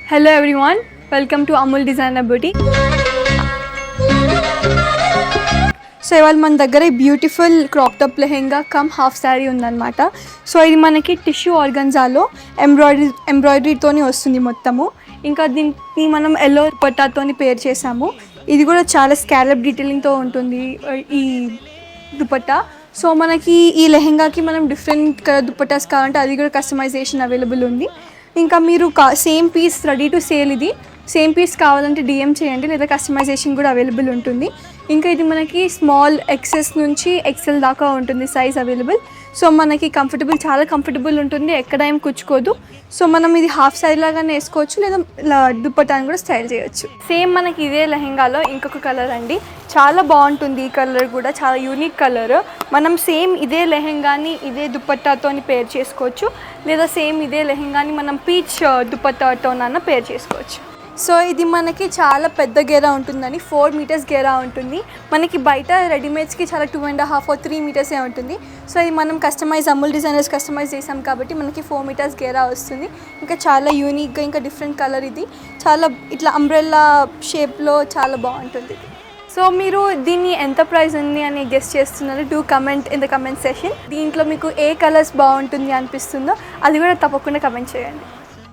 Hello everyone, welcome to Amul Designer Boutique. So ఇవాళ మన దగ్గర beautiful crop top lehenga come half sari ఉందన్నమాట. So ఇది మనకి టిష్యూ ఆర్గన్జాలో ఎంబ్రాయిడరీతోని వస్తుంది మొత్తము. ఇంకా దీన్ని మనం ఎల్లో దుపట్టాతోని పేర్ చేసాము. ఇది కూడా చాలా స్కాలప్ డీటెయిలింగ్తో ఉంటుంది ఈ దుపట్టా. సో మనకి ఈ లెహెంగాకి మనం డిఫరెంట్ కలర్ దుపట్టాస్ కావాలంటే అది కూడా కస్టమైజేషన్ అవైలబుల్ ఉంది. ఇంకా మీరు same piece ready to sale, ఇది సేమ్ పీస్ కావాలంటే డిఎం చేయండి, లేదా కస్టమైజేషన్ కూడా అవైలబుల్ ఉంటుంది. ఇంకా ఇది మనకి స్మాల్ ఎక్సెస్ నుంచి ఎక్సెల్ దాకా ఉంటుంది సైజ్ అవైలబుల్. సో మనకి కంఫర్టబుల్, చాలా కంఫర్టబుల్ ఉంటుంది, ఎక్కడ ఏం కుచ్చుకోదు. సో మనం ఇది హాఫ్ శారీ లాగానే వేసుకోవచ్చు, లేదా దుపట్టాని కూడా స్టైల్ చేయొచ్చు. సేమ్ మనకి ఇదే లెహెంగాలో ఇంకొక కలర్ అండి, చాలా బాగుంటుంది. ఈ కలర్ కూడా చాలా యూనిక్ కలర్. మనం సేమ్ ఇదే లెహెంగాని ఇదే దుపట్టాతోని పేర్ చేసుకోవచ్చు, లేదా సేమ్ ఇదే లెహెంగాని మనం పీచ్ దుపట్టాతోనన్నా పేర్ చేసుకోవచ్చు. సో ఇది మనకి చాలా పెద్ద గేరా ఉంటుందని 4 మీటర్స్ గేరా ఉంటుంది. మనకి బయట రెడీమేడ్స్కి చాలా 2.5 or 3 మీటర్సే ఉంటుంది. సో ఇది మనం అమూల్ డిజైనర్స్ కస్టమైజ్ చేసాం కాబట్టి మనకి 4 మీటర్స్ గేరా వస్తుంది. ఇంకా చాలా యూనిక్గా, ఇంకా డిఫరెంట్ కలర్, ఇది చాలా ఇట్లా అంబ్రెల్లా షేప్లో చాలా బాగుంటుంది. సో మీరు దీన్ని ఎంత ప్రైస్ ఉంది అని గెస్ట్ చేస్తున్నారు, do comment in the comment session. దీంట్లో మీకు ఏ కలర్స్ బాగుంటుంది అనిపిస్తుందో అది కూడా తప్పకుండా కమెంట్ చేయండి.